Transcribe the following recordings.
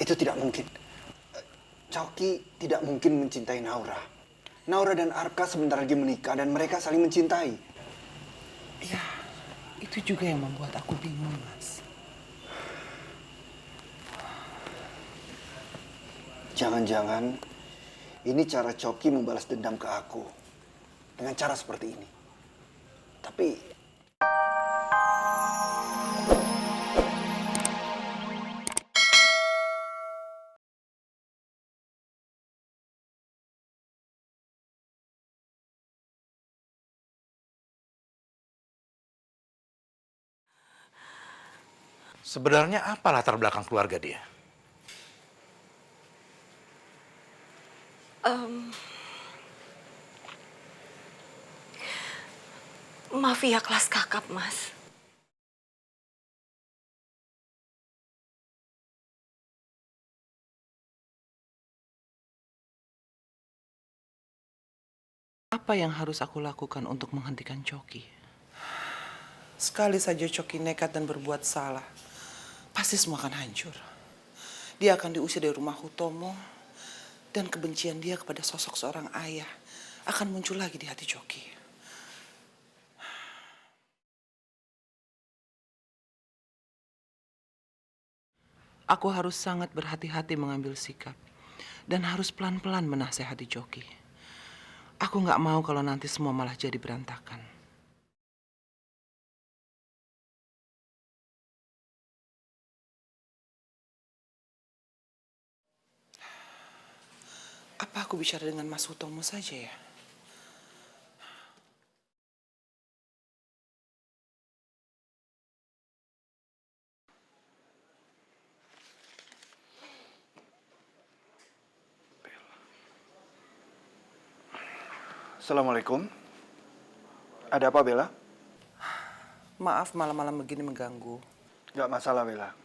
Itu tidak mungkin. Coki tidak mungkin mencintai Naura. Naura dan Arka sebentar lagi menikah dan mereka saling mencintai. Ya, itu juga yang membuat aku bingung, Mas. Jangan-jangan ini cara Coki membalas dendam ke aku. Dengan cara seperti ini. Tapi Sebenarnya apa latar belakang keluarga dia? Mafia kelas kakap, Mas. Apa yang harus aku lakukan untuk menghentikan Coki? Sekali saja Coki nekat dan berbuat salah, pasti semua akan hancur. Dia akan diusir dari rumah Hutomo, dan kebencian dia kepada sosok seorang ayah akan muncul lagi di hati Coki. Aku harus sangat berhati-hati mengambil sikap dan harus pelan-pelan menasehati Coki. Aku nggak mau kalau nanti semua malah jadi berantakan. Apa aku bicara dengan Mas Hutomo saja ya? Assalamualaikum. Ada apa, Bella? Maaf malam-malam begini mengganggu. Gak masalah, Bella.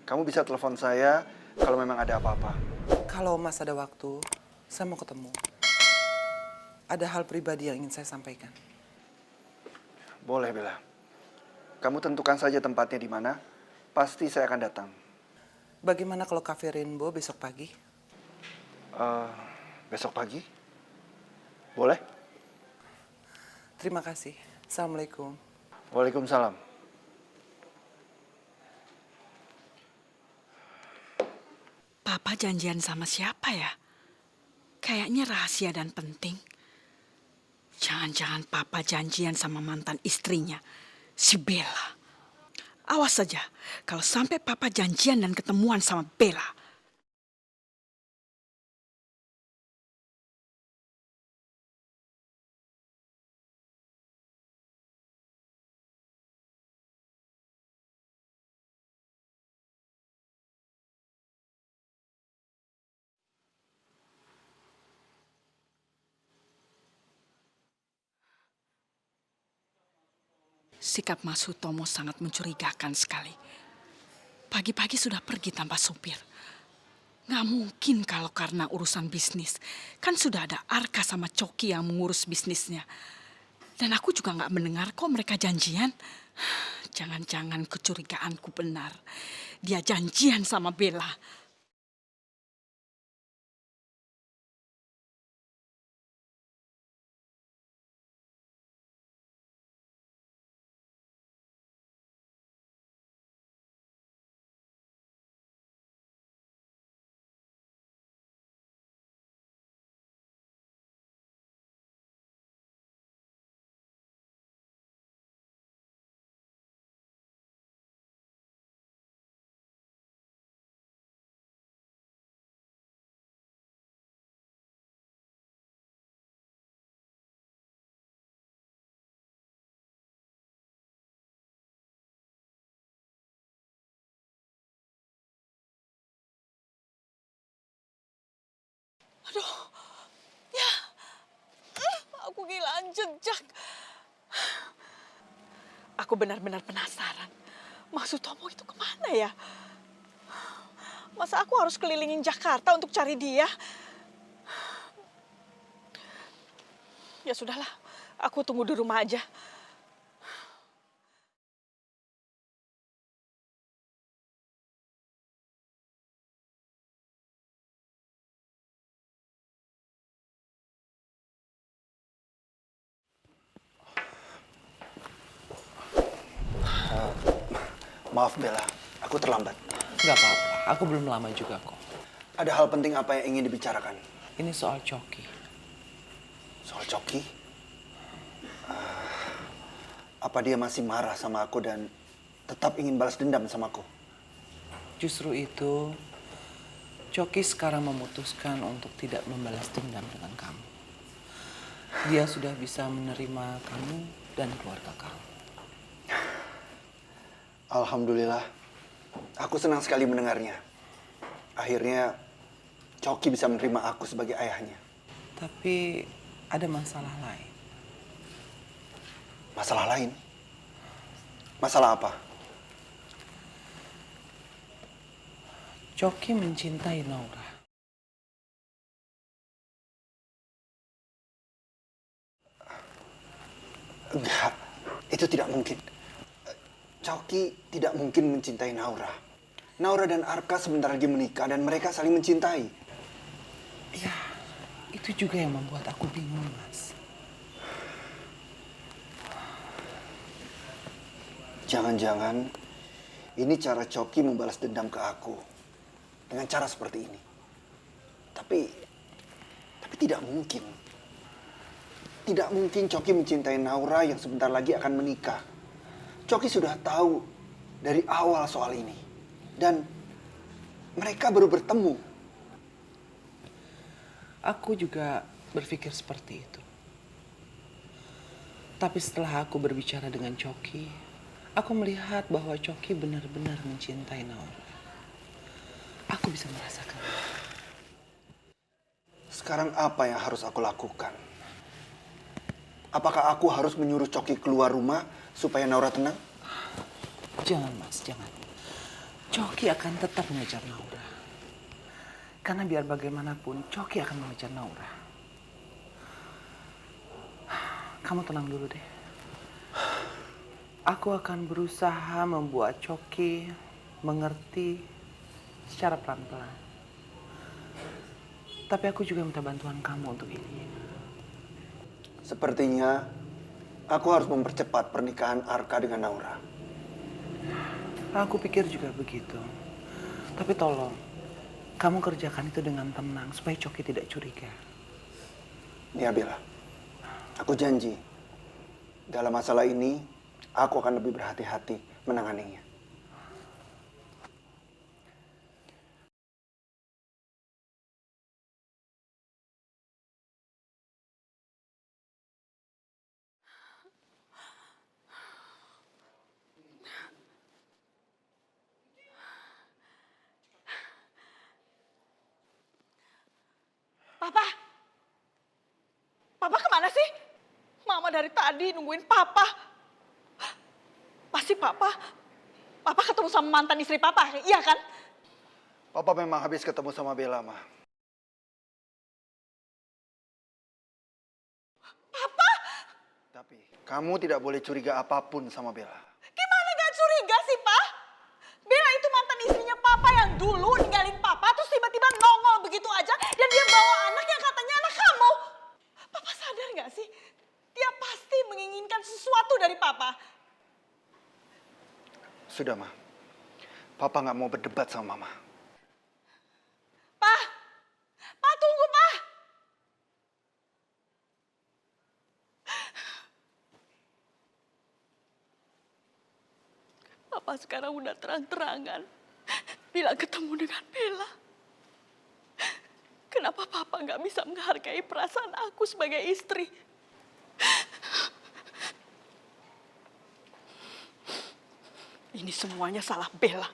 Kamu bisa telepon saya kalau memang ada apa-apa. Kalau Mas ada waktu, saya mau ketemu. Ada hal pribadi yang ingin saya sampaikan. Boleh, Bella. Kamu tentukan saja tempatnya di mana. Pasti saya akan datang. Bagaimana kalau Cafe Rainbow besok pagi? Besok pagi? Boleh? Terima kasih. Assalamualaikum. Waalaikumsalam. Papa janjian sama siapa ya? Kayaknya rahasia dan penting. Jangan-jangan Papa janjian sama mantan istrinya, si Bella. Awas saja, kalau sampai Papa janjian dan ketemuan sama Bella. Sikap Mas Hutomo sangat mencurigakan sekali. Pagi-pagi sudah pergi tanpa supir. Nggak mungkin kalau karena urusan bisnis. Kan sudah ada Arka sama Coki yang mengurus bisnisnya. Dan aku juga nggak mendengar kok mereka janjian. Jangan-jangan kecurigaanku benar. Dia janjian sama Bella. Aku kehilangan jejak. Aku benar-benar penasaran. Maksud Tomo itu kemana ya? Masa aku harus kelilingin Jakarta untuk cari dia? Ya sudahlah, aku tunggu di rumah aja. Maaf Bella, aku terlambat. Gak apa-apa, aku belum lama juga kok. Ada hal penting apa yang ingin dibicarakan? Ini soal Coki. Soal Coki? Apa dia masih marah sama aku dan tetap ingin balas dendam sama aku? Justru itu, Coki sekarang memutuskan untuk tidak membalas dendam dengan kamu. Dia sudah bisa menerima kamu dan keluarga kamu. Alhamdulillah, aku senang sekali mendengarnya. Akhirnya, Coki bisa menerima aku sebagai ayahnya. Tapi ada masalah lain. Masalah lain? Masalah apa? Coki mencintai Naura. Enggak, itu tidak mungkin. Coki tidak mungkin mencintai Naura. Naura dan Arka sebentar lagi menikah dan mereka saling mencintai. Ya, itu juga yang membuat aku bingung, Mas. Jangan-jangan ini cara Coki membalas dendam ke aku. Dengan cara seperti ini. Tapi tidak mungkin. Tidak mungkin Coki mencintai Naura yang sebentar lagi akan menikah. Coki sudah tahu dari awal soal ini. Dan mereka baru bertemu. Aku juga berpikir seperti itu. Tapi setelah aku berbicara dengan Coki, aku melihat bahwa Coki benar-benar mencintai Naura. Aku bisa merasakan. Sekarang apa yang harus aku lakukan? Apakah aku harus menyuruh Coki keluar rumah supaya Naura tenang? Jangan, Mas, jangan. Coki akan tetap mengejar Naura. Karena biar bagaimanapun, Coki akan mengejar Naura. Kamu tenang dulu deh. Aku akan berusaha membuat Coki mengerti secara pelan-pelan. Tapi aku juga minta bantuan kamu untuk ini. Sepertinya aku harus mempercepat pernikahan Arka dengan Naura. Aku pikir juga begitu. Tapi tolong, kamu kerjakan itu dengan tenang supaya Coki tidak curiga. Ya Bella, aku janji dalam masalah ini aku akan lebih berhati-hati menanganinya. Papa! Papa kemana sih? Mama dari tadi nungguin Papa. Pasti Papa ketemu sama mantan istri Papa, iya kan? Papa memang habis ketemu sama Bella, Ma. Papa! Tapi kamu tidak boleh curiga apapun sama Bella. Gimana gak curiga sih, Pak? Bella itu mantan istrinya Papa yang dulu ninggalin Papa, terus tiba-tiba nongol begitu aja, dan dia bawa anak yang katanya anak kamu. Papa sadar gak sih? Dia pasti menginginkan sesuatu dari Papa. Sudah, Ma. Papa nggak mau berdebat sama Mama. Pak! Pak, tunggu, Pak! Papa sekarang udah terang-terangan bilang ketemu dengan Bella. Kenapa Papa nggak bisa menghargai perasaan aku sebagai istri? Ini semuanya salah Bella.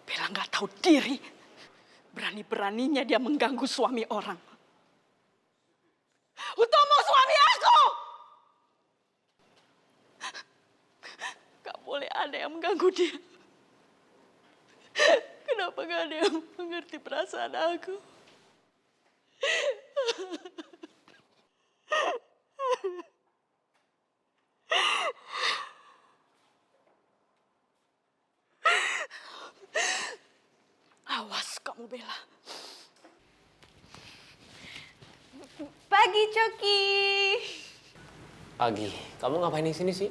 Bella nggak tahu diri. Berani-beraninya dia mengganggu suami orang. Utomo, suami aku! Gak boleh ada yang mengganggu dia. Kenapa gak ada yang mengerti perasaan aku? Awas kamu, Bella. Pagi, Coki. Pagi, kamu ngapain di sini sih?